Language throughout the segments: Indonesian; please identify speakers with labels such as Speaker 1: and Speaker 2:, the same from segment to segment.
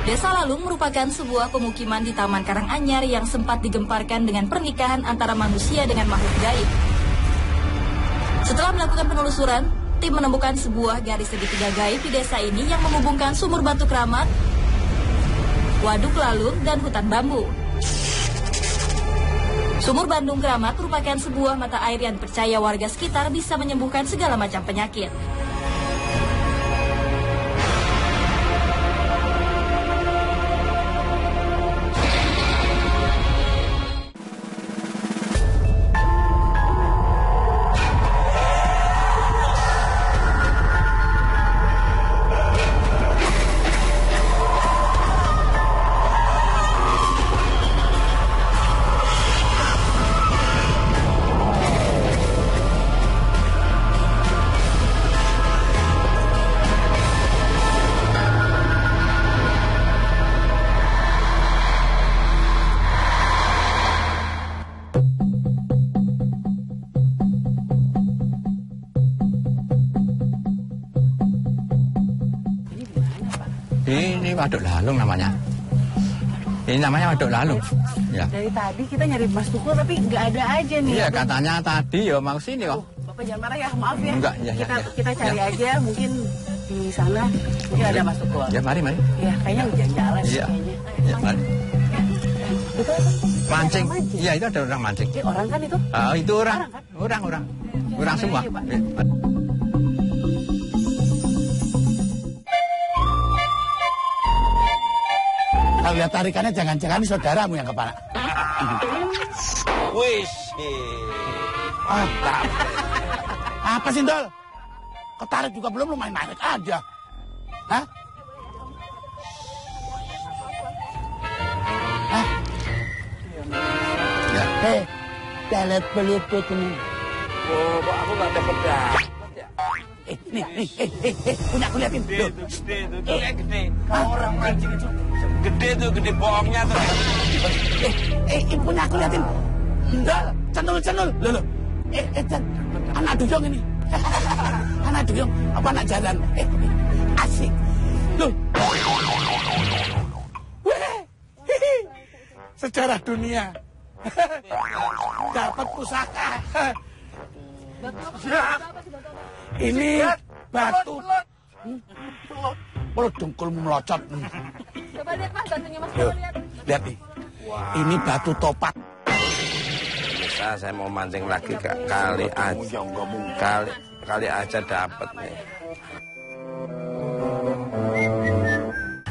Speaker 1: Desa Lalung merupakan sebuah pemukiman di Taman Karanganyar yang sempat digemparkan dengan pernikahan antara manusia dengan makhluk gaib. Setelah melakukan penelusuran, tim menemukan sebuah garis segitiga gaib di desa ini yang menghubungkan sumur batu keramat, waduk Lalung, dan hutan bambu. Sumur Bandung Keramat merupakan sebuah mata air yang dipercaya warga sekitar bisa menyembuhkan segala macam penyakit.
Speaker 2: Ini Waduk Lalung namanya. Ini namanya Waduk Lalung. Ya.
Speaker 3: Dari tadi kita nyari Mas Tukul tapi nggak ada aja nih.
Speaker 2: Iya, katanya tadi ya mau sini kok.
Speaker 3: Bapak jangan marah ya, maaf ya.
Speaker 2: Enggak, ya,
Speaker 3: kita cari aja, mungkin di sana mungkin ada Mas Tukul.
Speaker 2: Ya, mari.
Speaker 3: Ya, kayaknya hujan jalan
Speaker 2: Iya.
Speaker 3: kayaknya.
Speaker 2: Ya, mari.
Speaker 3: Itu apa?
Speaker 2: Mancing. Iya, itu ada orang mancing.
Speaker 3: Orang kan itu?
Speaker 2: Oh, itu orang.
Speaker 3: Kan?
Speaker 2: Orang semua.
Speaker 4: Kalau lihat tarikannya jangan-jangan ini saudaramu yang kepala.
Speaker 5: Wih,
Speaker 4: Apa sih, Dol? Ketarik juga belum, lu main-main aja. Hah?
Speaker 2: Ya.
Speaker 4: Telet peliput ini.
Speaker 5: oh, kok aku nggak dapat dapat ya?
Speaker 4: Punya aku liatin.
Speaker 5: Gede tuh, kayak gede. Orang mancing itu gede tuh, gede bohongnya tuh.
Speaker 4: Punya aku liatin. Dol, cendul. Loh. Anak duyung ini. Anak duyung, apa anak jalan? Asik. Loh. Sejarah dunia. Dapat pusaka. Ini batu. Kalau dengkulmu melocot.
Speaker 3: Coba lihat Mas, batunya Mas, coba lihat.
Speaker 4: Lihat nih. Ini batu topat.
Speaker 5: Bisa saya mau mancing lagi kali aja. Kali aja dapat nih.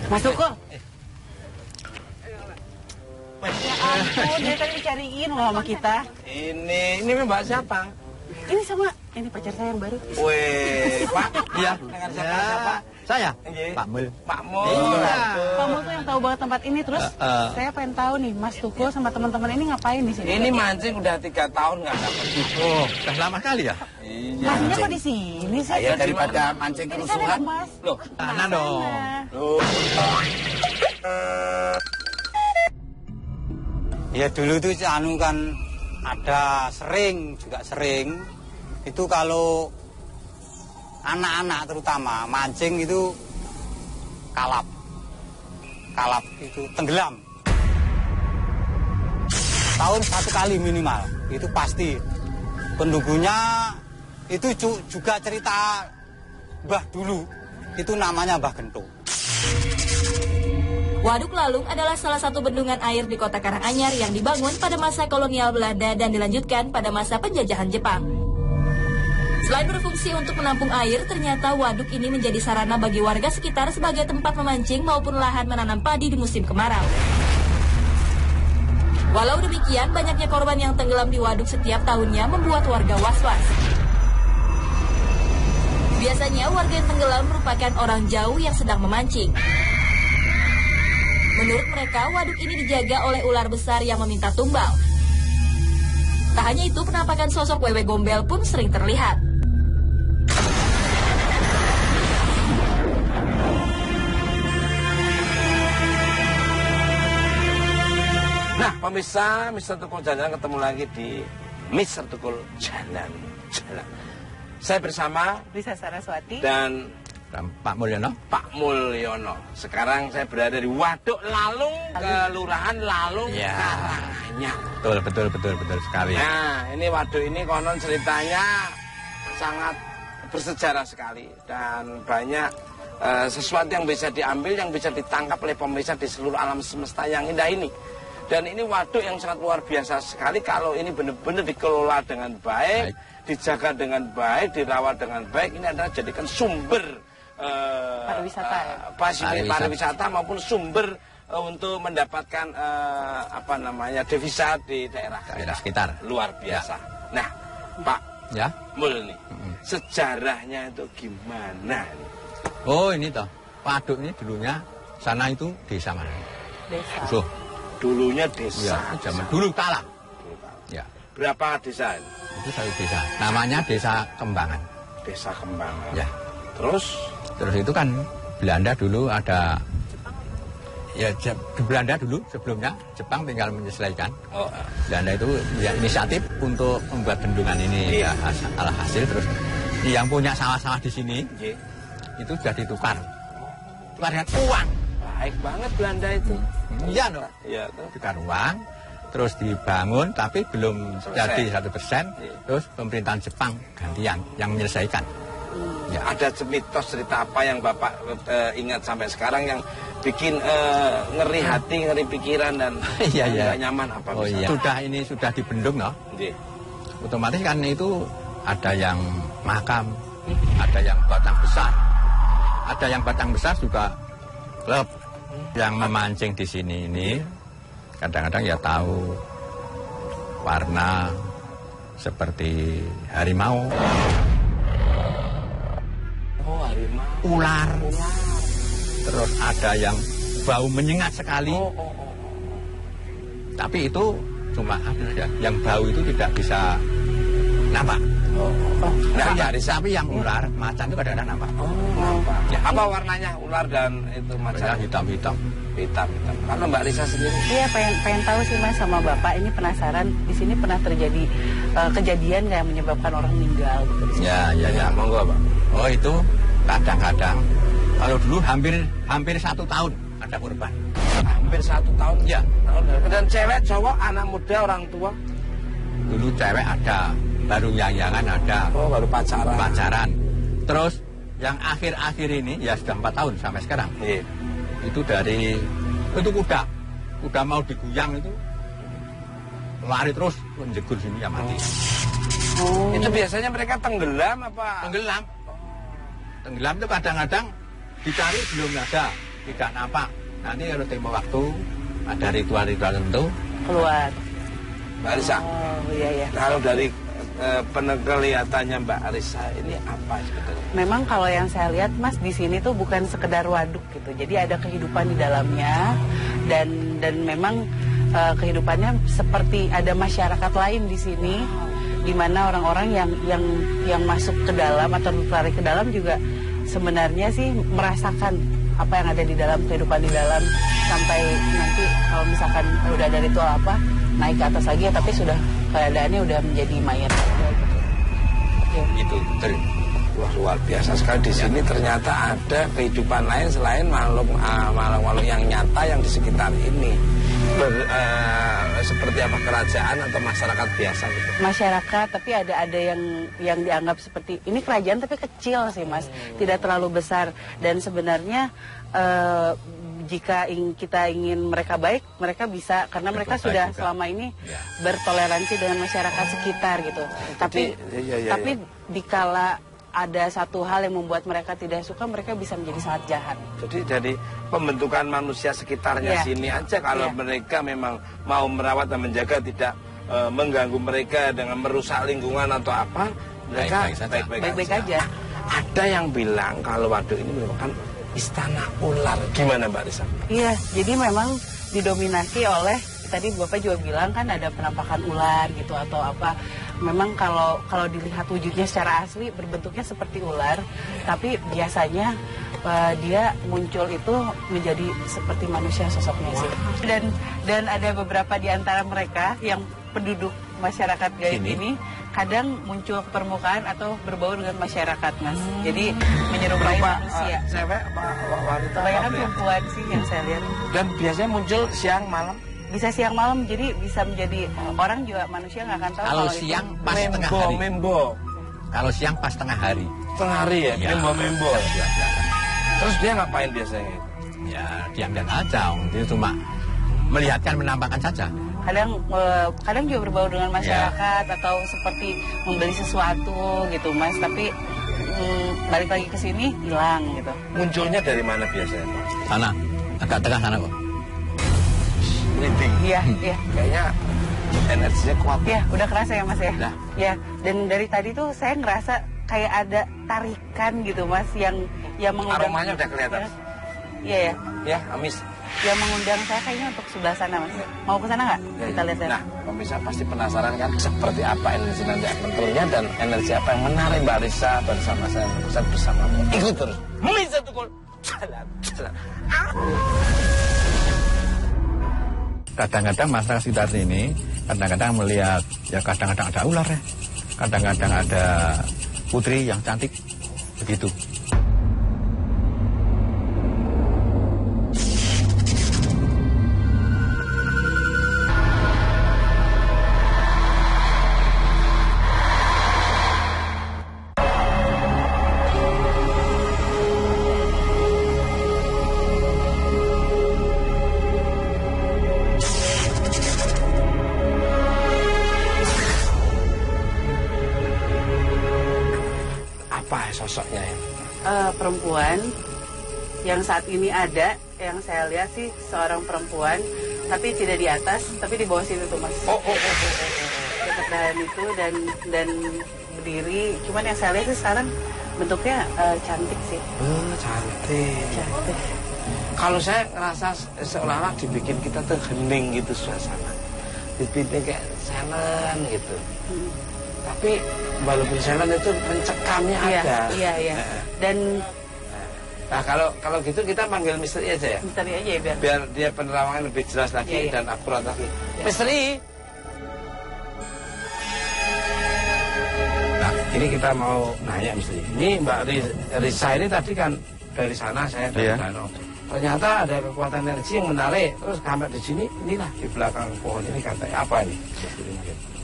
Speaker 3: Mas Tukul. Ya ampun, dia tadi dicariin loh sama kita.
Speaker 5: Ini Mbak siapa?
Speaker 3: Ini sama, ini pacar saya yang baru.
Speaker 5: Weh, Pak.
Speaker 2: Iya.
Speaker 5: Dengan siapa?
Speaker 2: Saya,
Speaker 5: Iya.
Speaker 2: Pak Mul.
Speaker 5: Pak Mul.
Speaker 2: Iya.
Speaker 3: Pak Mul tuh yang tahu banget tempat ini. Terus saya pengen tahu nih, Mas Tukul sama teman-teman ini ngapain di sini?
Speaker 5: Ini mancing udah 3 tahun nggak dapat.
Speaker 2: Oh, udah lama kali ya?
Speaker 5: Iya.
Speaker 3: Masnya kok di sini sih?
Speaker 4: Saya daripada mancing
Speaker 3: Di sana
Speaker 4: kerusuhan.
Speaker 3: dong, Mas.
Speaker 5: Loh,
Speaker 2: Nah dong.
Speaker 5: loh.
Speaker 6: Ya dulu tuh anu kan ada juga sering itu kalau anak-anak terutama mancing itu kalap itu tenggelam tahun 1 kali minimal itu pasti. Penunggunya itu juga cerita Mbah dulu itu namanya Mbah Gento.
Speaker 1: Waduk Lalung adalah salah satu bendungan air di kota Karanganyar yang dibangun pada masa kolonial Belanda dan dilanjutkan pada masa penjajahan Jepang. Selain berfungsi untuk menampung air, ternyata waduk ini menjadi sarana bagi warga sekitar sebagai tempat memancing maupun lahan menanam padi di musim kemarau. Walau demikian, banyaknya korban yang tenggelam di waduk setiap tahunnya membuat warga was-was. Biasanya warga yang tenggelam merupakan orang jauh yang sedang memancing. Menurut mereka, waduk ini dijaga oleh ular besar yang meminta tumbal. Tak hanya itu, penampakan sosok wewe gombel pun sering terlihat.
Speaker 5: Nah, pemirsa, Mr. Tukul Jalan ketemu lagi di Mr. Tukul Jalan. Saya bersama
Speaker 3: Lisa Saraswati
Speaker 5: dan
Speaker 2: Pak Mulyono.
Speaker 5: Pak Mulyono. Sekarang saya berada di Waduk Lalung, Kelurahan Lalung,
Speaker 2: Ya.
Speaker 5: Karanganyar.
Speaker 2: Betul sekali.
Speaker 5: Nah, ini waduk ini konon ceritanya sangat bersejarah sekali dan banyak sesuatu yang bisa diambil, yang bisa ditangkap oleh pemirsa di seluruh alam semesta yang indah ini. Dan ini waduk yang sangat luar biasa sekali kalau ini benar-benar dikelola dengan baik, dijaga dengan baik, dirawat dengan baik. Ini adalah jadikan sumber pariwisata maupun sumber untuk mendapatkan devisa di daerah
Speaker 2: sekitar.
Speaker 5: Luar biasa. Nah, Pak Mul nih, sejarahnya itu gimana?
Speaker 2: Oh ini toh, waduk ini dulunya sana itu desa mana?
Speaker 3: Desa.
Speaker 5: Dulunya desa.
Speaker 2: Ya, zaman dulu kala. Ya.
Speaker 5: Berapa desa?
Speaker 2: Itu satu desa. Namanya Desa Kembangan.
Speaker 5: Desa Kembangan.
Speaker 2: Ya.
Speaker 5: Terus
Speaker 2: itu kan Belanda dulu ada. Ya di Belanda dulu sebelumnya Jepang tinggal menyesuaikan. Belanda itu ya, inisiatif untuk membuat bendungan ini ya, alhasil terus yang punya sawah-sawah di sini itu sudah ditukar dengan uang.
Speaker 5: Baik banget Belanda itu.
Speaker 2: Iya no.
Speaker 5: Iya.
Speaker 2: Tukar uang, terus dibangun tapi belum jadi 100%. Terus pemerintahan Jepang gantian yang menyelesaikan.
Speaker 5: Ya. Ada mitos cerita apa yang Bapak ingat sampai sekarang yang bikin ngeri hati, ngeri pikiran dan tidak nyaman apa misalnya? Sudah dibendung no. Otomatis kan itu ada yang makam, ada yang batang besar. Ada yang batang besar juga klub yang memancing di sini ini kadang-kadang ya tahu warna seperti harimau. Oh, harimau.
Speaker 2: Ular. Terus ada yang bau menyengat sekali. Tapi itu cuma yang bau itu tidak bisa nampak. Tapi yang ular, macan itu kadang-kadang nampak.
Speaker 5: Nampak. Ya, apa warnanya ular dan itu macan?
Speaker 2: Hitam-hitam.
Speaker 5: Hitam-hitam. Kalau Mbak Risa sendiri?
Speaker 3: Iya, pengen tahu sih Mas sama Bapak. Ini penasaran. Di sini pernah terjadi kejadian yang menyebabkan orang meninggal gitu.
Speaker 2: Ya. Monggo Pak. Oh itu kadang-kadang. Kalau dulu hampir 1 tahun ada korban.
Speaker 5: Hampir 1 tahun?
Speaker 2: Ya.
Speaker 5: Dan cewek, cowok, anak muda, orang tua?
Speaker 2: Dulu cewek ada. Baru yang-yangan ada.
Speaker 5: Oh, baru pacaran.
Speaker 2: Terus yang akhir-akhir ini ya sudah 4 tahun sampai sekarang. Itu itu kuda mau diguyang itu lari terus menjegur sini ya mati.
Speaker 5: Itu biasanya mereka tenggelam apa?
Speaker 2: Tenggelam itu kadang-kadang dicari belum ada, tidak nampak. Nanti kalau tempo waktu ada ritual-ritual tertentu
Speaker 3: keluar.
Speaker 5: Mbak Arisa.
Speaker 3: Oh iya.
Speaker 5: Kalau dari penglihatannya Mbak Arisa ini apa sebetulnya?
Speaker 3: Memang kalau yang saya lihat Mas di sini tuh bukan sekedar waduk gitu. Jadi ada kehidupan di dalamnya dan memang kehidupannya seperti ada masyarakat lain di sini, di mana orang-orang yang masuk ke dalam atau berlari ke dalam juga sebenarnya sih merasakan apa yang ada di dalam, kehidupan di dalam, sampai nanti kalau misalkan udah ada ritual apa naik ke atas lagi ya, tapi sudah keadaannya udah menjadi mayat
Speaker 2: gitu.
Speaker 5: Wah, luar biasa sekali di sini. Ternyata ada kehidupan lain selain makhluk yang nyata yang di sekitar ini. Seperti apa, kerajaan atau masyarakat biasa gitu?
Speaker 3: Masyarakat, tapi ada yang dianggap seperti ini kerajaan tapi kecil sih Mas, tidak terlalu besar. Dan sebenarnya jika kita ingin mereka baik, mereka bisa, karena mereka sudah juga selama ini bertoleransi dengan masyarakat sekitar gitu. Tapi dikala ada satu hal yang membuat mereka tidak suka, mereka bisa menjadi sangat jahat.
Speaker 5: Jadi dari pembentukan manusia sekitarnya sini aja, kalau mereka memang mau merawat dan menjaga, tidak mengganggu mereka dengan merusak lingkungan atau apa, mereka baik-baik aja. Ada yang bilang kalau waduk ini merupakan istana ular. Gimana Mbak Risa?
Speaker 3: Iya, jadi memang didominasi oleh, tadi Bapak juga bilang kan ada penampakan ular gitu atau apa. Memang kalau dilihat wujudnya secara asli berbentuknya seperti ular, tapi biasanya dia muncul itu menjadi seperti manusia sosoknya sih. Dan ada beberapa di antara mereka yang penduduk masyarakat gaib ini kadang muncul ke permukaan atau berbau dengan masyarakat, Mas. Jadi menyerupai manusia.
Speaker 5: Cewek apa wanita?
Speaker 3: Kebanyakan perempuan sih yang saya lihat.
Speaker 5: Dan biasanya muncul siang malam.
Speaker 3: Bisa siang malam, jadi bisa menjadi orang juga manusia nggak akan tahu
Speaker 2: Kalau
Speaker 3: kalau
Speaker 2: siang
Speaker 3: itu
Speaker 2: pas tengah hari.
Speaker 5: Membo.
Speaker 2: Kalau siang pas tengah hari.
Speaker 5: Tengah hari ya? Membo.
Speaker 2: Ya.
Speaker 5: Terus dia ngapain biasanya?
Speaker 2: Ya diam-diam aja, dia cuma melihatkan, menampakkan saja.
Speaker 3: Kadang juga berbau dengan masyarakat atau seperti membeli sesuatu gitu, Mas. Tapi balik lagi ke sini hilang gitu.
Speaker 5: Munculnya dari mana biasanya, Pak?
Speaker 2: Sana, agak tengah sana kok.
Speaker 5: Merinding.
Speaker 3: Iya.
Speaker 5: Kayaknya energinya kuat.
Speaker 3: Iya, udah kerasa ya, Mas ya?
Speaker 5: Udah.
Speaker 3: Ya, dan dari tadi tuh saya ngerasa kayak ada tarikan gitu, Mas, yang mengundang.
Speaker 5: Aromanya udah kelihatan.
Speaker 3: Iya ya.
Speaker 5: Ya, amis.
Speaker 3: Yang mengundang saya kayaknya untuk sebelah sana, Mas. Mau ke sana nggak? Kita lihat ya.
Speaker 5: Nah, pemirsa pasti penasaran kan seperti apa energi nanti menturunnya dan energi apa yang menarik Mbak Risa bersama saya bersamamu. Ikut terus. Misa Tukul. Jalan.
Speaker 2: Kadang-kadang masyarakat sekitar sini kadang-kadang melihat, ya kadang-kadang ada ular ya, kadang-kadang ada putri yang cantik, begitu.
Speaker 5: Sosoknya ya?
Speaker 3: Perempuan yang saat ini ada, yang saya lihat sih seorang perempuan, tapi tidak di atas, tapi di bawah situ tuh, Mas. Dekat dahan itu dan berdiri. Cuman yang saya lihat sih sekarang bentuknya cantik sih.
Speaker 5: Cantik. Kalau saya ngerasa seolah-olah dibikin kita tuh hening gitu suasana, dibikin kayak silent gitu. Tapi walaupun silent itu pencekamnya ada.
Speaker 3: Iya. Dan
Speaker 5: nah kalau gitu kita panggil misteri aja ya.
Speaker 3: misteri aja ya
Speaker 5: Biar dia penerawangan lebih jelas lagi dan akurat lagi. Misteri. Nah, ini kita mau nanya misteri. Ini Mbak Risa ini tadi kan dari sana, saya dari danau. Ternyata ada kekuatan energi yang menarik. Terus sampai di sini, inilah di belakang pohon ini katanya apa ini?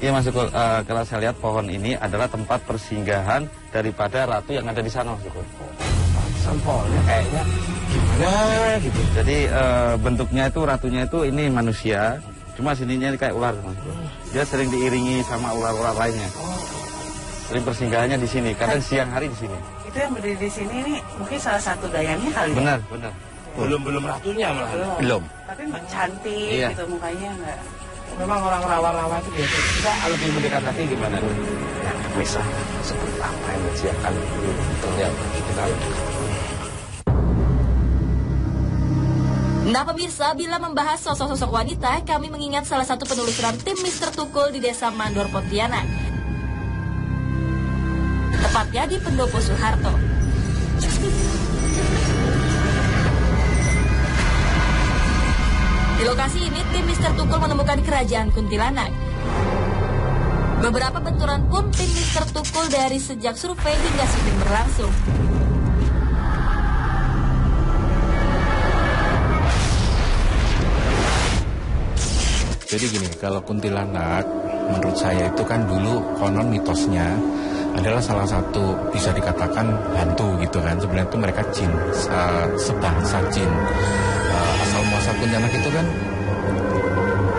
Speaker 7: Iya Mas Sukul, kalau saya lihat pohon ini adalah tempat persinggahan daripada ratu yang ada di sana Mas Sukul.
Speaker 5: Sampelnya kayaknya gimana gitu.
Speaker 7: Jadi bentuknya itu ratunya itu ini manusia, cuma sininya kayak ular Mas Sukul. Dia sering diiringi sama ular-ular lainnya. Sering persinggahannya di sini, kadang siang hari di sini.
Speaker 3: itu yang berdiri di sini ini mungkin salah satu dayangnya kali.
Speaker 7: Benar.
Speaker 5: Belum ratunya malah.
Speaker 2: Belum.
Speaker 3: Tapi cantik gitu mukanya enggak.
Speaker 5: Memang orang rawa-rawa itu biasa. Kita lebih mendekat lagi gimana nih? Ya, bisa seperti apa yang akan terlihat kita lebih.
Speaker 1: Nah pemirsa, bila membahas sosok-sosok wanita, kami mengingat salah satu penelusuran tim Mr. Tukul di Desa Mandor, Pontianak. Tepatnya di Pendopo Soeharto. Di lokasi ini, tim Mr. Tukul menemukan kerajaan Kuntilanak. Beberapa benturan pun tim Mr. Tukul dari sejak survei hingga syuting berlangsung.
Speaker 8: Jadi gini, kalau kuntilanak menurut saya itu kan dulu konon mitosnya adalah salah satu bisa dikatakan hantu gitu kan. Sebenarnya itu mereka jin, sebangsa jin. Asal muasal kuntilanak itu kan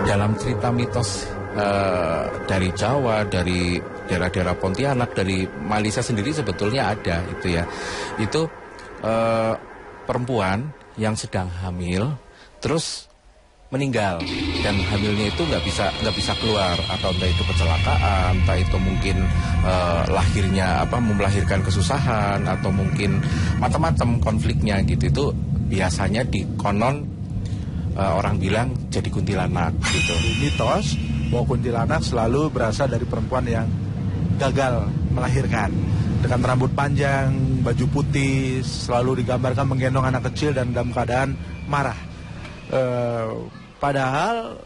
Speaker 8: dalam cerita mitos dari Jawa, dari daerah-daerah Pontianak, dari Malaysia sendiri sebetulnya ada itu ya. Itu perempuan yang sedang hamil terus meninggal dan hamilnya itu nggak bisa keluar, atau entah itu kecelakaan, entah itu mungkin lahirnya melahirkan kesusahan, atau mungkin macam-macam konfliknya gitu. Itu biasanya di konon orang bilang jadi kuntilanak gitu.
Speaker 9: Mitos bahwa kuntilanak selalu berasal dari perempuan yang gagal melahirkan, dengan rambut panjang, baju putih, selalu digambarkan menggendong anak kecil dan dalam keadaan marah. Padahal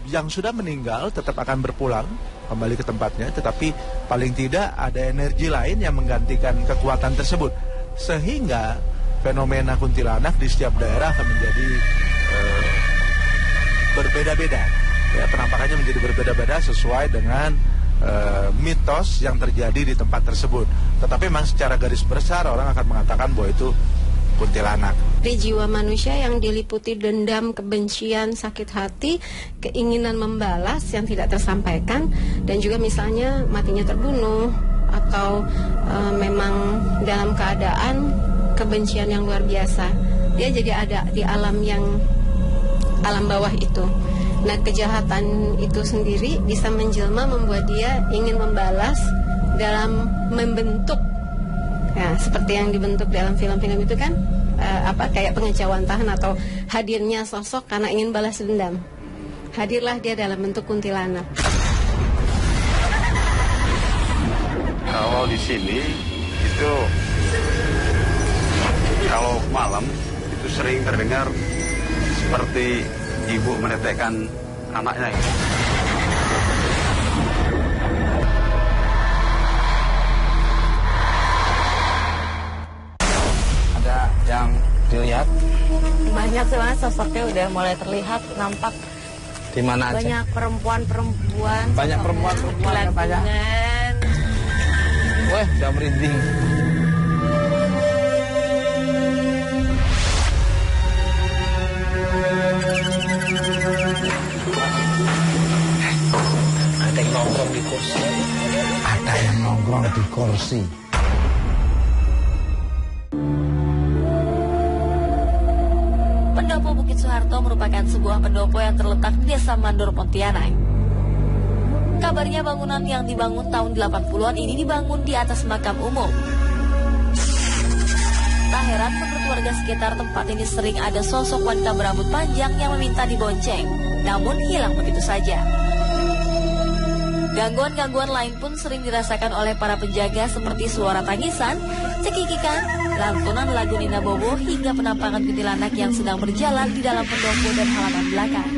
Speaker 9: yang sudah meninggal tetap akan berpulang kembali ke tempatnya, tetapi paling tidak ada energi lain yang menggantikan kekuatan tersebut, sehingga fenomena kuntilanak di setiap daerah akan menjadi berbeda-beda. Ya, penampakannya menjadi berbeda-beda sesuai dengan mitos yang terjadi di tempat tersebut. Tetapi memang secara garis besar orang akan mengatakan bahwa itu kuntilanak.
Speaker 10: Dari jiwa manusia yang diliputi dendam, kebencian, sakit hati, keinginan membalas yang tidak tersampaikan, dan juga misalnya matinya terbunuh atau memang dalam keadaan kebencian yang luar biasa. Dia jadi ada di alam bawah itu. Nah, kejahatan itu sendiri bisa menjelma membuat dia ingin membalas dalam membentuk, ya, seperti yang dibentuk dalam film-film itu kan, kayak pengejauhan tahan atau hadirnya sosok karena ingin balas dendam. Hadirlah dia dalam bentuk kuntilanak.
Speaker 7: Kalau di sini itu kalau malam itu sering terdengar seperti ibu menetekkan anaknya.
Speaker 5: Ada yang dilihat?
Speaker 11: Banyak sebenarnya, sosoknya udah mulai terlihat, nampak.
Speaker 5: Di mana aja?
Speaker 11: Banyak perempuan-perempuan.
Speaker 5: Banyak perempuan-perempuan ya, Pak ya? Wah, udah merinding.
Speaker 4: Ada yang nongkrong di kursi. Ada yang nongkrong di kursi.
Speaker 1: Pendopo Bukit Soeharto merupakan sebuah pendopo yang terletak di Desa Mandor, Pontianak. Kabarnya bangunan yang dibangun tahun 80-an ini dibangun di atas makam umum. Tak heran menurut warga sekitar tempat ini sering ada sosok wanita berambut panjang yang meminta dibonceng, namun hilang begitu saja. Gangguan-gangguan lain pun sering dirasakan oleh para penjaga seperti suara tangisan, cekikikan, lantunan lagu Nina Bobo hingga penampakan kuntilanak yang sedang berjalan di dalam pendopo dan halaman belakang.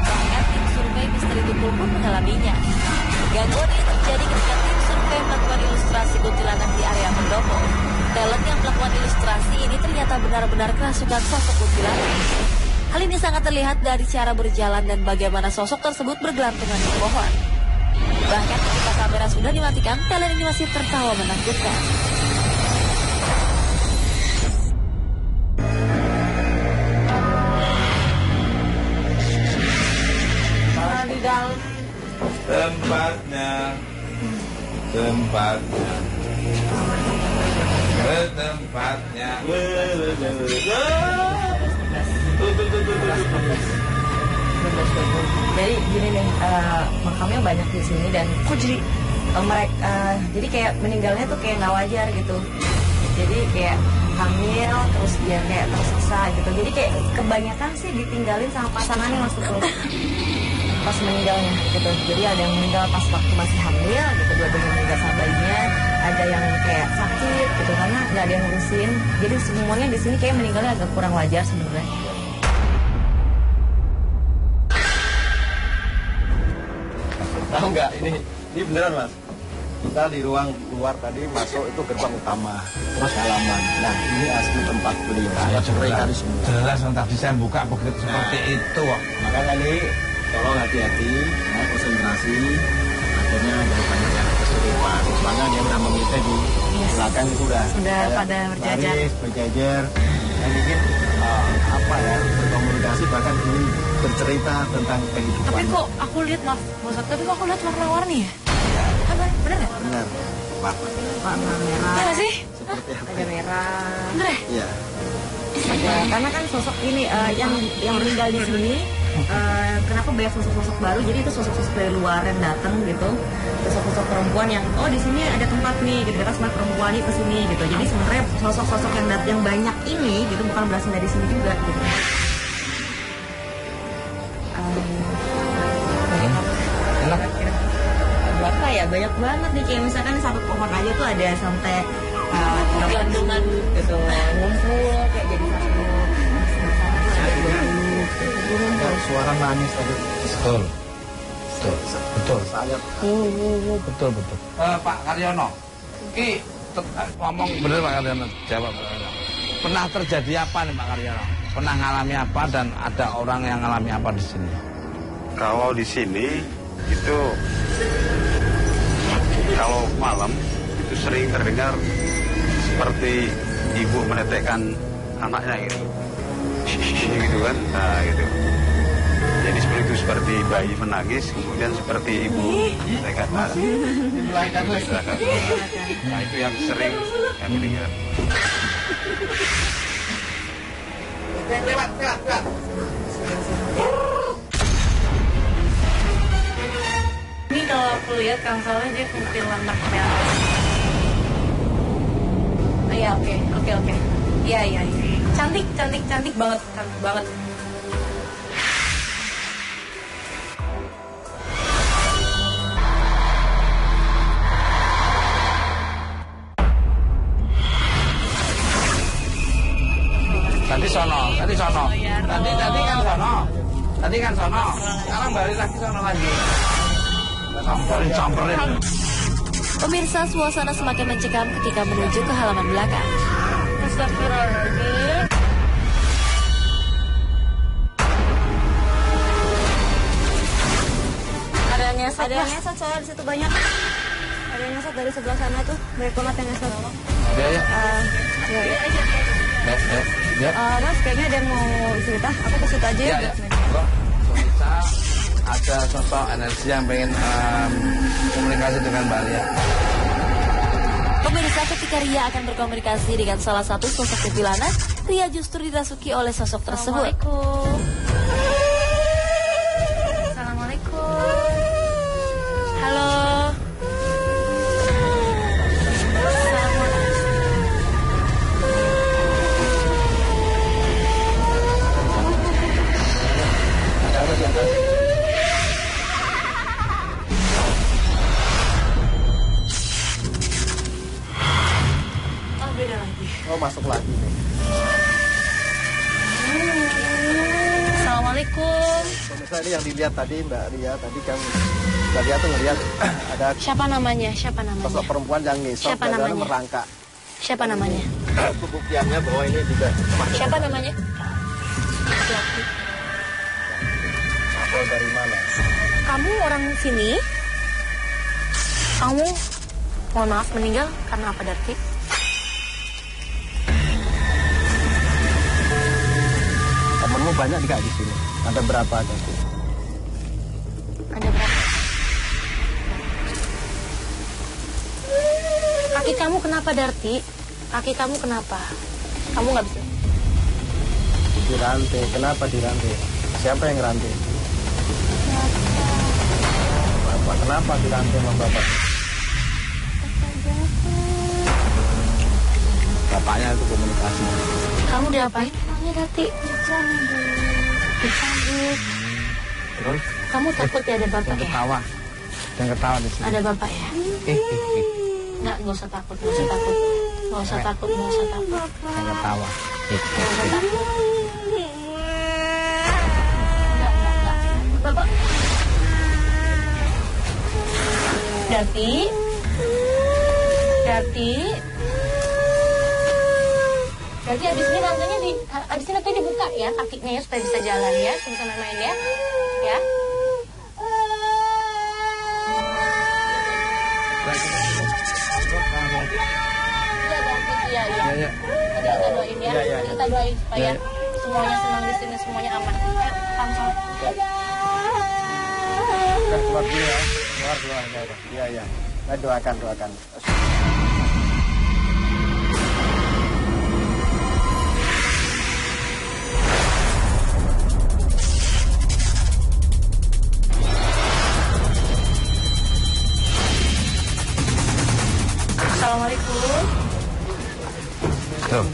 Speaker 1: Bahkan tim survei misteri Tukul pun mengalaminya. Gangguan ini terjadi ketika tim survei melakukan ilustrasi kuntilanak di area pendopo. Talent yang melakukan ilustrasi ini ternyata benar-benar kerasukan sosok kuntilanak. Hal ini sangat terlihat dari cara berjalan dan bagaimana sosok tersebut bergelantungan di pohon. Bahkan ketika kamera sudah dimatikan, talent ini masih tertawa menakutkan.
Speaker 11: Di dalam
Speaker 5: Tempatnya
Speaker 11: Jadi gini nih, makamnya banyak di sini dan kok jadi jadi kayak meninggalnya tuh kayak nggak wajar gitu. Jadi kayak hamil terus dia kayak tersiksa gitu. Jadi kayak kebanyakan sih ditinggalin sama pasangannya maksudku pas meninggalnya gitu. Jadi ada yang meninggal pas waktu masih hamil gitu, dua-duanya meninggal sama bayinya. Ada yang kayak sakit gitu karena nggak ada yang ngurusin. Jadi semuanya di sini kayak meninggalnya agak kurang wajar sebenarnya.
Speaker 5: tahu nggak ini beneran Mas? Kita di ruang luar tadi masuk itu gerbang utama, terus halaman. Nah ini asli tempat beliau. Tadi semua.
Speaker 4: Jelas tadi saya buka begitu seperti itu.
Speaker 5: Makanya ini tolong hati-hati, ya, konsentrasi. Akhirnya dari banyak yang kesurupan. Soalnya dia udah memilih di belakang itu sudah
Speaker 11: pada berjajar.
Speaker 5: Berjajar. Dan mungkin berkomunikasi bahkan ingin bercerita tentang kehidupan.
Speaker 11: Tapi kok aku lihat tapi kok aku lihat warna-warni ya? Bener nggak?
Speaker 5: Benar.
Speaker 11: Warna merah.
Speaker 10: Iya sih?
Speaker 11: Ada merah.
Speaker 10: Bener ya?
Speaker 5: Iya.
Speaker 11: Ya, karena kan sosok ini yang meninggal di sini. Kenapa banyak sosok-sosok baru? Jadi itu sosok-sosok dari luar yang datang gitu, sosok-sosok perempuan yang di sini ada tempat nih, gitu. Kita semua perempuan nih kesini gitu. Jadi sebenarnya sosok-sosok yang banyak ini gitu bukan berasal dari sini juga gitu. Berapa ya? Banyak banget nih, kayak misalkan satu pohon aja tuh ada sampai gelandungan gitu, ngumpul kayak jadi satu.
Speaker 12: Suara nangis tadi. Betul.
Speaker 5: Pak Karyono, ini ngomong bener Pak Karyono, jawab. Pernah terjadi apa nih Pak Karyono? Pernah ngalami apa dan ada orang yang ngalami apa di sini?
Speaker 7: Kalau di sini itu kalau malam itu sering terdengar seperti ibu menetekkan anaknya gitu. Gitu kan, nah gitu. Jadi seperti bayi menangis, kemudian seperti ibu menetekkan anak. Nah itu yang sering kami dengar.
Speaker 5: Lewat.
Speaker 11: Ini kalau aku lihat Kang Saleh dia kuntilanak merah. Iya oke. Iya. Cantik banget.
Speaker 5: Tadi sono. Tadi kan sono. Sekarang balik lagi sono lagi. Campurin.
Speaker 1: Pemirsa, suasana semakin mencekam ketika menuju ke halaman belakang.
Speaker 11: Astagfirullahaladzim. Ada yang ngesot soalnya di situ banyak. Ada yang ngesot dari sebelah sana tuh, banyak banget yang ngesot. Ya. Mas, kayaknya ada yang mau cerita. Aku ke situ aja ya.
Speaker 5: Ada sosok energi yang pengen komunikasi dengan Mbak Ria.
Speaker 1: Pemirsa, ketika Ria akan berkomunikasi dengan salah satu sosok kuntilanak, Ria justru dirasuki oleh sosok tersebut.
Speaker 11: Assalamualaikum. Halo.
Speaker 12: Oh, masuk lagi nih.
Speaker 11: Assalamualaikum.
Speaker 12: Pemirsa, ini yang dilihat tadi Mbak Ria, tadi kan Mbak Ria tuh ngelihat ada
Speaker 11: Siapa namanya?
Speaker 12: sosok perempuan yang ngisop
Speaker 11: Siapa
Speaker 12: dan
Speaker 11: namanya?
Speaker 12: merangkak.
Speaker 11: Siapa namanya?
Speaker 12: Pembuktiannya bahwa ini juga
Speaker 11: Siapa namanya?
Speaker 12: Oh, dari mana?
Speaker 11: Kamu orang sini? Kamu, mohon maaf, meninggal karena apa, Darti?
Speaker 12: Temenmu banyak nggak di sini? Ada berapa tadi?
Speaker 11: Ada berapa? Kaki kamu kenapa, Darti? Kaki kamu kenapa? Kamu nggak bisa?
Speaker 12: Dirantai. Kenapa dirantai? Siapa yang rantai? Bapak. Kenapa dirantai sama bapak?
Speaker 5: Bapaknya itu komunikasi.
Speaker 11: Kamu diapain emangnya, Darti? Dicambuk.
Speaker 5: Terus?
Speaker 11: Kamu takut ya ada bapak ya?
Speaker 5: Dan ketawa di sini.
Speaker 11: Ada bapak ya? Nggak usah takut. Nggak usah takut.
Speaker 5: Dan ketawa.
Speaker 11: Enggak. Bapak. Darti, abis ini nanti dibuka ya kakinya ya supaya bisa jalan ya, bisa main-main ya. Ya. Iya. Kita doain ya. Kita doain supaya semuanya senang di sini, semuanya aman. Langsung.
Speaker 12: Keluar dulu ya. Keluar. Iya. Nah, doakan.
Speaker 11: Assalamualaikum.
Speaker 5: Tuh.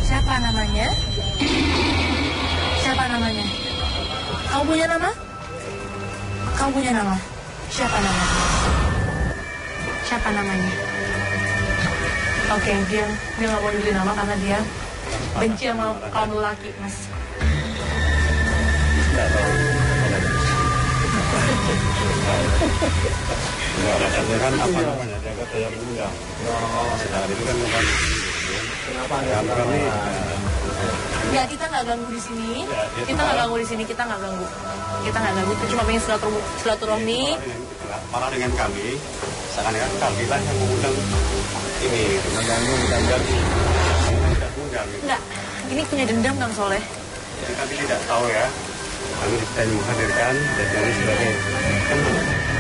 Speaker 11: Siapa namanya? Kamu punya nama? Siapa namanya? Siapa namanya? Oke, dia nggak mau dibeli nama karena dia benci sama kaum lelaki, Mas.
Speaker 7: Nggak tahu. Katanya kan apa namanya, jaga daya undang. Sedangkan itu kan bukan. Kenapa? Kami
Speaker 11: ya kita nggak ganggu di sini. Kita nggak ganggu di sini. Kita nggak ganggu. Kita cuma pengen silaturahmi.
Speaker 7: Malah dengan kami, seakan-akan kami lah yang mengundang ini, mengganggu.
Speaker 11: Enggak, ini punya dendam Kang Soleh.
Speaker 7: Jadi kami tidak tahu ya. Kami hanya menghadirkan dan kami sebagai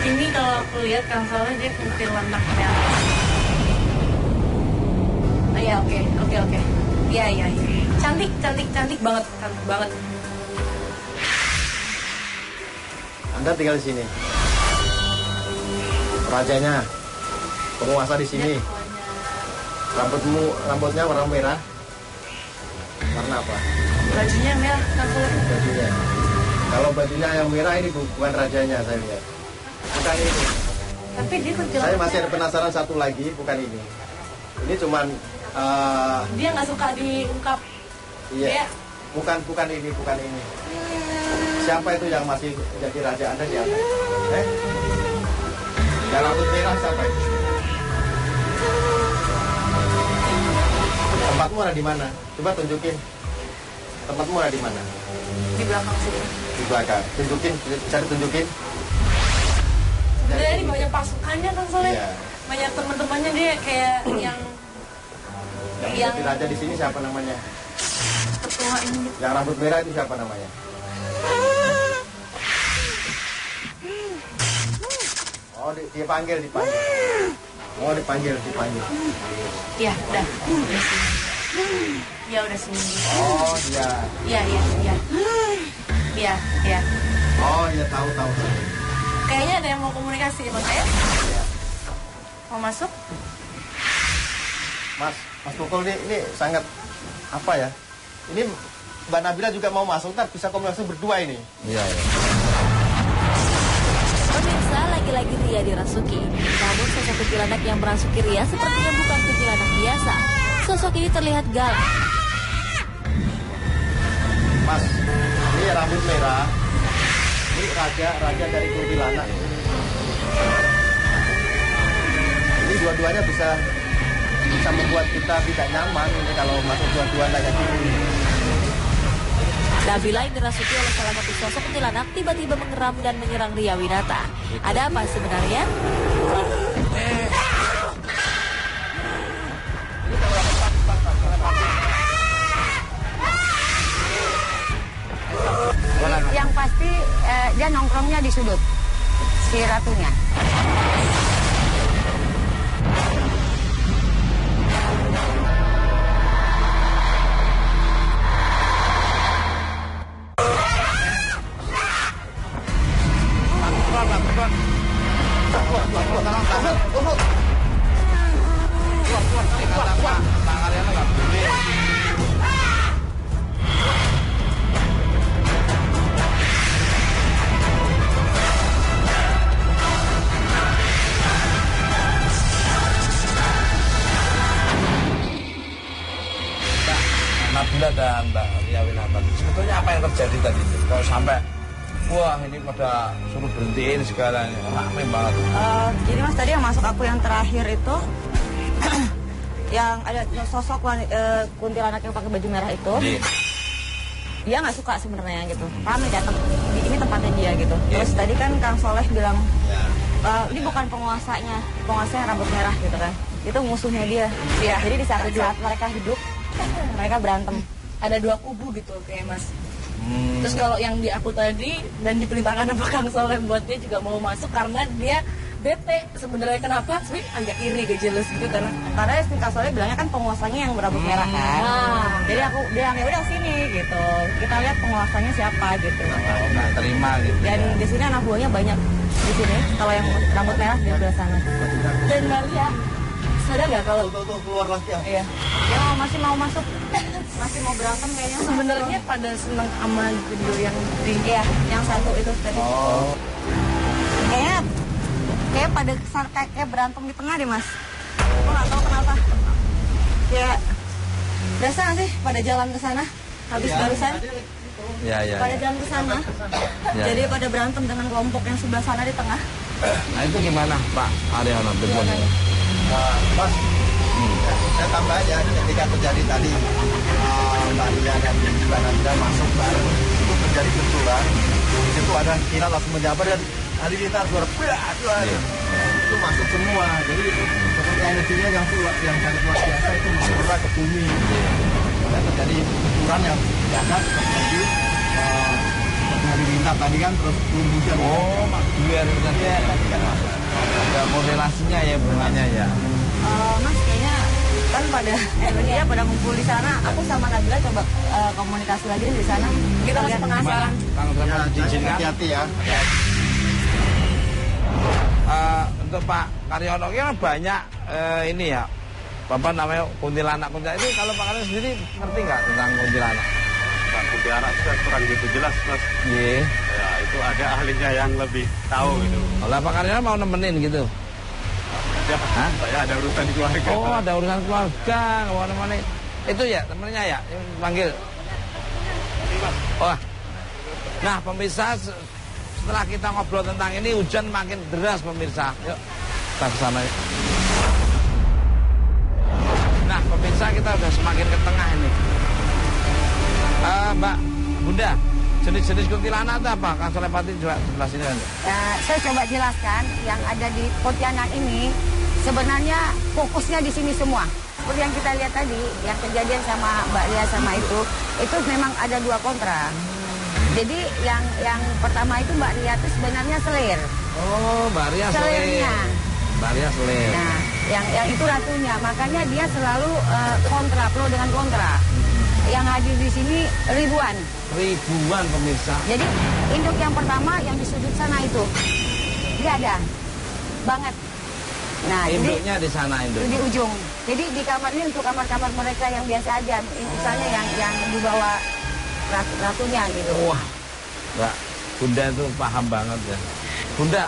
Speaker 11: ini kalau aku lihat Kang Soleh dia kuntilanak merah. Iya, oke. Iya. Cantik banget.
Speaker 12: Anda tinggal di sini. Rajanya, penguasa di sini. Rambutnya warna merah. Warna apa?
Speaker 11: Bajunya merah, Kang Soleh.
Speaker 12: Bajunya. Kalau bajunya yang merah ini bukan rajanya, saya lihat. Bukan ini.
Speaker 11: Tapi dia kuntilanak.
Speaker 12: Saya masih ada penasaran satu lagi, bukan ini. Ini cuman
Speaker 11: dia nggak suka diungkap.
Speaker 12: Iya. Bukan ini. Siapa itu yang masih jadi raja Anda siapa? Yang rambut merah siapa itu? Tempatmu ada di mana? Coba tunjukin. Tempatmu ada di mana?
Speaker 11: Di belakang sini.
Speaker 12: Di belakang. Tunjukin.
Speaker 11: Sebenarnya ini banyak pasukannya Kang Soleh.
Speaker 12: Iya.
Speaker 11: Banyak teman-temannya dia kayak yang
Speaker 12: jadi raja di sini siapa namanya?
Speaker 11: Ketua ini.
Speaker 12: Yang rambut merah itu siapa namanya? Oh, dipanggil. Oh, dipanggil.
Speaker 11: Iya, udah. Ya udah sini.
Speaker 12: Oh, dia.
Speaker 11: Iya.
Speaker 12: Oh, iya tahu.
Speaker 11: Kayaknya ada yang mau komunikasi sama saya.
Speaker 12: Iya.
Speaker 11: Mau masuk?
Speaker 12: Mas Pukul ini sangat apa ya? Ini Mbak Nabila juga mau masuk, ntar bisa komunikasi berdua ini.
Speaker 2: Iya.
Speaker 1: Pemirsa, lagi-lagi Ria dirasuki. Namun sosok kuntilanak yang merasuki Ria sepertinya bukan kuntilanak biasa. Sosok ini terlihat galak.
Speaker 12: Mas, ini rambut merah. Ini raja dari kuntilanak. Ini dua-duanya bisa membuat kita tidak nyaman ini kalau masuk dua-duanya kayak gini.
Speaker 1: Nabila yang dirasuki oleh salah satu sosok kuntilanak tiba-tiba mengeram dan menyerang Ria Winata. Ada apa sebenarnya?
Speaker 13: Yang pasti dia nongkrongnya di sudut si ratunya.
Speaker 5: Nabila dan Mbak Ria Winata, sebetulnya apa yang terjadi tadi? Kalau sampai wah ini pada suruh berhentiin segala, ramai banget.
Speaker 11: Jadi Mas tadi yang masuk aku yang terakhir itu yang ada sosok kuntilanak yang pakai baju merah itu. Dia nggak suka sebenarnya gitu. Kami datang ini tempatnya dia gitu. Terus tadi kan Kang Soleh bilang ini bukan penguasanya rambut merah gitu kan. Itu musuhnya dia. Iya. Jadi di saat mereka hidup mereka berantem. Ada dua kubu gitu kayak Mas. Terus kalau yang di aku tadi dan diperintahkan sama Kang Soleh buat dia juga mau masuk karena dia bete sebenarnya. Kenapa? Sih agak iri, agak jealous gitu karena Kang Soleh bilangnya kan penguasanya yang berambut merah kan. Jadi aku bilang ya udah sini gitu. Kita lihat penguasanya siapa gitu.
Speaker 5: Nggak terima gitu.
Speaker 11: Dan di sini anak buahnya banyak di sini. Kalau yang rambut merah di sebelah sana. Dan Maria sadar nggak kalau
Speaker 12: keluar lagi ya?
Speaker 11: Iya. Dia masih mau masuk. Masih mau berantem kayaknya. Sebenarnya pada seneng sama video yang di yang satu itu tadi.
Speaker 12: Oh.
Speaker 11: Kayaknya
Speaker 13: Kayak pada kayak berantem di tengah deh, Mas. Aku nggak tahu kenapa. Ya, berasa nggak sih pada jalan ke sana habis barusan?
Speaker 5: Ya.
Speaker 13: Pada jalan ke sana.
Speaker 5: Ya.
Speaker 13: Jadi pada berantem dengan kelompok yang sebelah sana di tengah.
Speaker 5: Nah itu gimana Pak Aryono?
Speaker 12: Mas, saya tambah aja ketika terjadi tadi Mbak Lia dan Mbak Nanda masuk bareng, itu terjadi benturan. Di situ ada kira langsung menjabar dan halilintar suara itu masuk semua. Jadi seperti energinya yang sangat luar biasa itu mengerak ke bumi. Dan terjadi benturan yang biasa seperti halilintar tadi kan terus hujan.
Speaker 5: Oh, biar ada korelasinya ya bunganya ya.
Speaker 13: Mas kayaknya kan pada energinya pada ngumpul di sana. Aku sama Nabila coba komunikasi lagi di sana. Kita masih penasaran.
Speaker 12: Hati-hati ya.
Speaker 5: Untuk Pak Karyono kan banyak ini ya, Bapak namanya kuntilanak ini. Kalau Pak Karyono sendiri ngerti nggak tentang kuntilanak?
Speaker 7: Pak, kuntilanak sudah kurang gitu jelas, Mas.
Speaker 5: Iya.
Speaker 7: Ya, itu ada ahlinya yang lebih tahu gitu.
Speaker 5: Kalau Pak Karyono mau nemenin gitu?
Speaker 7: Ya, saya ada urusan di keluarga.
Speaker 5: Oh, ada urusan keluarga, nggak mau nemenin. Itu ya temennya ya, panggil. Wah. Nah, pemirsa, setelah kita ngobrol tentang ini, hujan makin deras pemirsa. Yuk, kita ke sana. Nah, pemirsa, kita udah semakin ke tengah ini. Mbak, Bunda, jenis-jenis kuntilanak itu apa? Kang Solepati juga sebelah sini kan?
Speaker 13: Saya coba jelaskan, yang ada di Pontianak ini sebenarnya fokusnya di sini semua. Seperti yang kita lihat tadi, yang kejadian sama Mbak Lia sama itu memang ada dua kontra. Jadi yang pertama itu Mbak Lia itu sebenarnya selir.
Speaker 5: Oh, Mbak Lia selir. Mbak Lia selir.
Speaker 13: Nah, yang itu ratunya, makanya dia selalu kontra, pro dengan kontra. Yang hadir di sini ribuan.
Speaker 5: Ribuan pemirsa.
Speaker 13: Jadi induk yang pertama yang di sudut sana itu dia ada banget. Nah,
Speaker 5: induknya di sana induk.
Speaker 13: Di ujung. Jadi di kamar ini untuk kamar-kamar mereka yang biasa aja, misalnya yang di bawah ratunya gitu.
Speaker 5: Wah, Mbak Bunda itu paham banget ya. Bunda,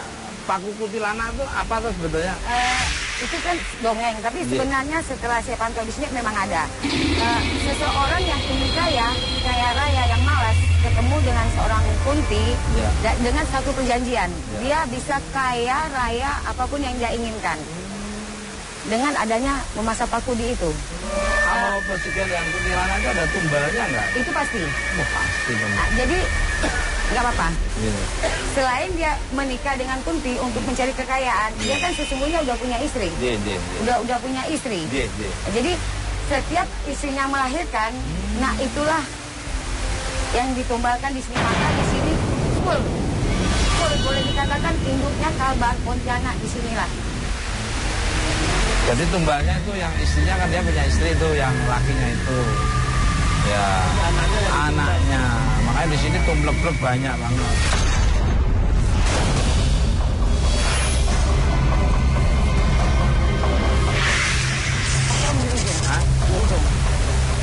Speaker 5: paku kuntilanak itu apa tuh sebetulnya?
Speaker 13: Itu kan dongeng, tapi sebenarnya setelah saya pantau di sini memang ada. Seseorang yang ingin kaya raya yang malas, ketemu dengan seorang kunti dengan satu perjanjian. Dia bisa kaya raya apapun yang dia inginkan. Dengan adanya memasang paku di itu.
Speaker 5: Kalau presiden yang kuntilanak itu ada tumbalnya nggak?
Speaker 13: Itu pasti.
Speaker 5: Oh, pasti.
Speaker 13: Nah, jadi nggak apa-apa. Selain dia menikah dengan kunti untuk mencari kekayaan, dia kan sesungguhnya udah punya istri. Udah punya istri. Jadi setiap istrinya melahirkan, nah itulah yang ditumbalkan di sini. Maka di sini full boleh dikatakan induknya Kalbar Pontianak di sinilah.
Speaker 5: Jadi tumbalnya itu yang istrinya kan dia punya istri itu, yang lakinya itu. Ya, anaknya. Makanya di sini tumblek-blek banyak banget.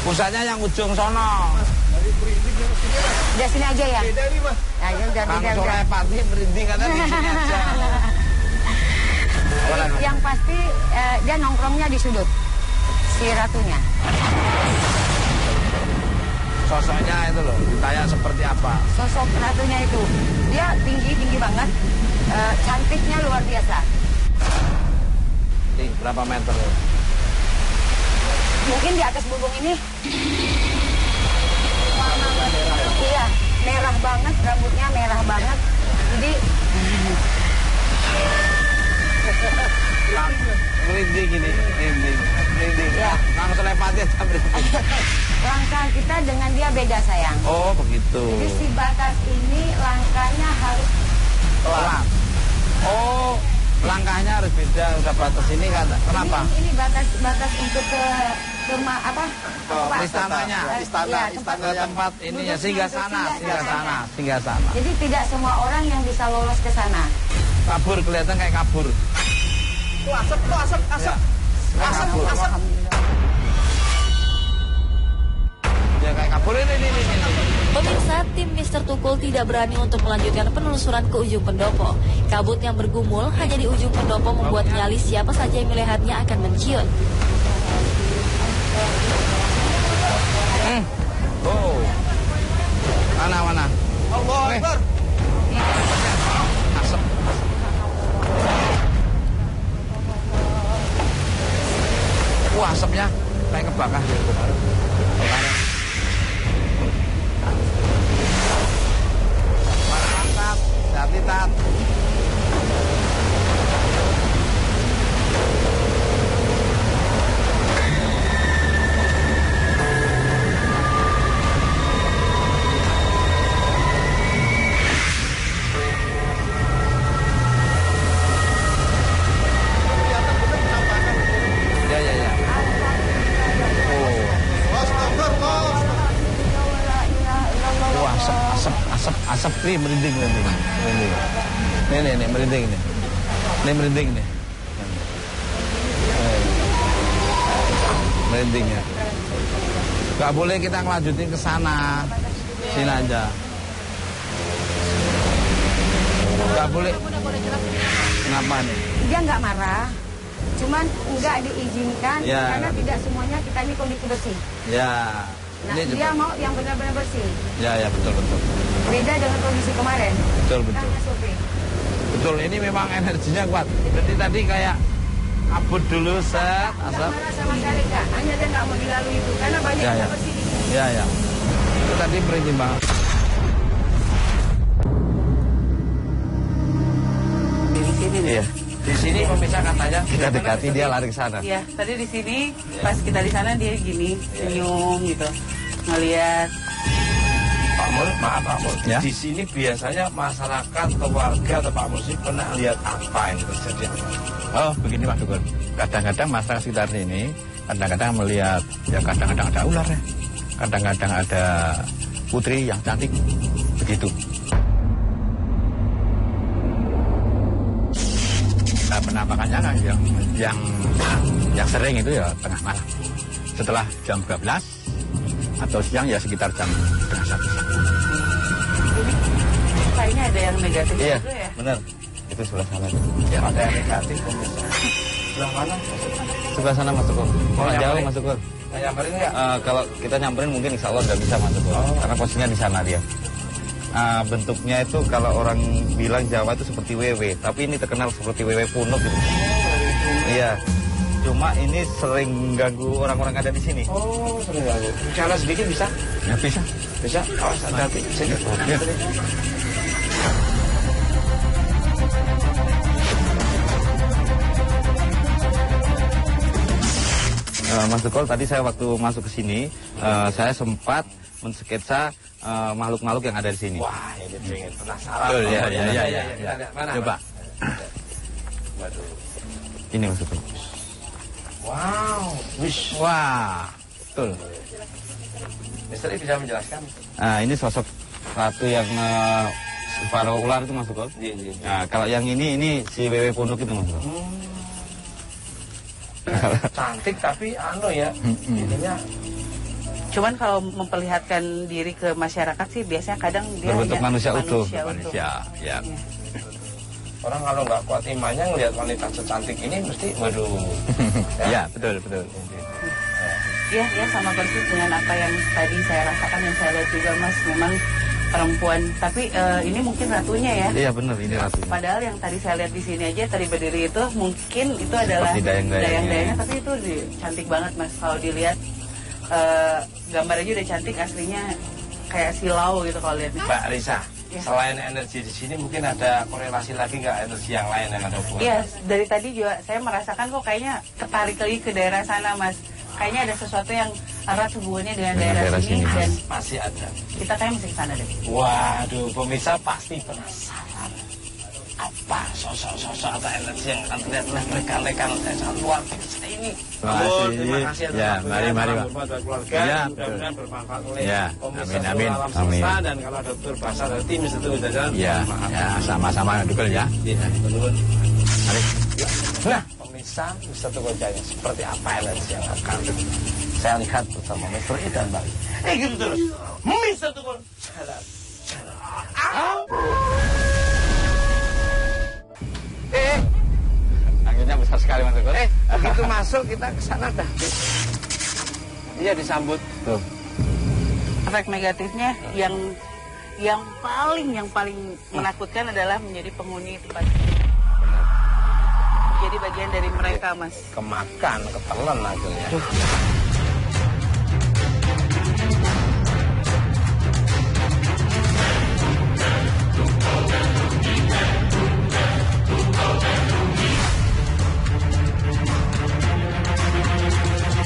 Speaker 5: Pusatnya yang ujung sono.
Speaker 13: Udah sini aja ya? Nah, ya
Speaker 5: Kang Solepati merinding katanya di sini aja.
Speaker 13: Yang pasti dia nongkrongnya di sudut si ratunya.
Speaker 5: Sosoknya itu loh, kayak seperti apa?
Speaker 13: Sosok ratunya itu, dia tinggi banget, cantiknya luar biasa.
Speaker 5: Berapa meter?
Speaker 13: Mungkin di atas bubung ini. Iya, merah banget, rambutnya merah banget. Jadi
Speaker 5: merinding gini, merinding.
Speaker 13: Ya.
Speaker 5: Kang Solepati aja merinding.
Speaker 13: Langkah kita dengan dia beda sayang.
Speaker 5: Oh begitu.
Speaker 13: Jadi si batas ini langkahnya harus
Speaker 5: pelan. Oh, langkahnya harus beda. Udah batas ini kan? Kenapa?
Speaker 13: Ini batas untuk ke apa?
Speaker 5: Istananya, istana tempat ini ya, singgah sana.
Speaker 13: Jadi tidak semua orang yang bisa lolos ke sana.
Speaker 5: Kabur, kelihatan kayak kabur.
Speaker 12: Asap.
Speaker 5: Ya kayak kabur ini.
Speaker 1: Pemirsa, tim Mr. Tukul tidak berani untuk melanjutkan penelusuran ke ujung pendopo. Kabut yang bergumul hanya di ujung pendopo membuat nyali siapa saja yang melihatnya akan menciut.
Speaker 5: Oh. Mana? Allah Akbar. Asap. Wah, asapnya kayak kebakar. Mantap, hati tat. Asap nih merinding. Nih merinding nih. Merindingnya. Gak boleh kita ngelanjutin ke sana. Sini aja. Gak boleh. Kenapa nih?
Speaker 13: Dia nggak marah, cuman nggak diizinkan karena tidak semuanya kita ini kondisi bersih.
Speaker 5: Ya.
Speaker 13: Nah, dia mau yang benar-benar bersih.
Speaker 5: Ya, betul.
Speaker 13: Beda dengan kondisi kemarin.
Speaker 5: Betul. Betul, ini memang energinya kuat. Jadi tadi kayak abut dulu, set, asap.
Speaker 13: Sama sekali enggak, hanya dia nggak mau dilalui itu, karena banyak yang bersih di sini.
Speaker 5: Ya. Itu tadi merinding banget.
Speaker 3: Di sini nih.
Speaker 5: Iya. Di sini pemirsa katanya kita dekati dia lari ke sana.
Speaker 3: Iya, tadi di sini pas kita di sana dia gini, senyum gitu. Ngelihat.
Speaker 5: Pak Mul, maaf Pak Mul. Ya? Di sini biasanya masyarakat, keluarga atau Pak Mul pernah lihat apa yang terjadi? Oh, begini Mas Dukun. Kadang-kadang masyarakat sekitar sini kadang-kadang melihat, ya kadang-kadang ada ular ya. Kadang-kadang ada putri yang cantik. Begitu. Penampakannya kan yang sering itu ya tengah malam. Setelah jam 12 atau siang ya sekitar jam setengah 1.
Speaker 3: Kayaknya ada yang negatif
Speaker 5: iya,
Speaker 3: juga ya?
Speaker 5: Benar. Itu sebelah sana. Ya ada yang negatif. Sebelah mana? Sebelah sana Mas Tukul. Jauh Mas Tukul. Nyamperin nggak? Kalau kita nyamperin mungkin insya Allah nggak bisa Mas Tukul. Karena posisinya di sana dia. Bentuknya itu kalau orang bilang Jawa itu seperti wewe, tapi ini terkenal seperti wewe punuk gitu. Iya. Cuma ini sering ganggu orang-orang ada di sini. Oh, sering ganggu. Bicara sedikit bisa? Ya bisa. Bisa. Oh, hati-hati. Sini. Ya. Mas Tukul, tadi saya waktu masuk ke sini, saya sempat mensketsa makhluk-makhluk yang ada di sini. Wah, ini pengen penasaran. Betul, ya. Mana? Coba. Waduh. Ini Mas Tukul. Wow, wish. Wah, betul. Misteri bisa menjelaskan? Ini sosok satu yang para ular itu Mas Tukul. Iya. Nah, kalau yang ini si wewe punuk itu Mas Tukul. Cantik tapi ya. Ininya.
Speaker 3: Cuman kalau memperlihatkan diri ke masyarakat sih biasanya kadang dia
Speaker 5: berbentuk manusia utuh. Ya. Orang kalau nggak kuat imannya ngelihat wanita secantik ini mesti waduh. Ya, betul.
Speaker 3: Iya, sama persis dengan apa yang tadi saya rasakan yang saya lihat juga Mas, memang perempuan. Tapi ini mungkin ratunya ya.
Speaker 5: Iya benar, ini ratunya.
Speaker 3: Padahal yang tadi saya lihat di sini aja tadi berdiri itu mungkin itu adalah dayang-dayangnya, tapi itu cantik banget Mas kalau dilihat. Gambar aja udah cantik, aslinya kayak silau gitu kalau lihat.
Speaker 5: Mbak Risa, ya. Selain energi di sini mungkin ada korelasi lagi nggak energi yang lain yang ada hubungan?
Speaker 3: Iya, dari tadi juga saya merasakan kok kayaknya tertarik lagi ke daerah sana Mas. Kayaknya ada sesuatu yang erat hubungannya dengan daerah sini dan
Speaker 5: masih ada.
Speaker 3: Kita kayak mesti ke sana deh.
Speaker 5: Waduh, pemirsa pasti penasaran. Apa sosok-sosok atau energi yang akan terlihat oleh mereka sangat luar biasa ini. Terima kasih
Speaker 2: ya, mari Pak.
Speaker 5: Ya, mudah-mudahan bermanfaat oleh
Speaker 2: amin.
Speaker 5: Amin. Dan kalau ada Dr. Basar tim itu jalan.
Speaker 2: Ya, sama-sama Dukul ya.
Speaker 5: Mari. Nah, pemirsa Mr. Tukul Jaya seperti apa energi yang akan saya lihat bersama Mr. Idan Bali.
Speaker 4: Gitu terus. Misal tuh.
Speaker 5: Anginnya besar sekali Mas Teguh. Begitu masuk kita ke sana dah. Iya disambut. Tuh.
Speaker 3: Efek negatifnya yang paling menakutkan adalah menjadi penghuni tempat. Jadi bagian dari mereka, Mas.
Speaker 5: Kemakan, ketelan akhirnya.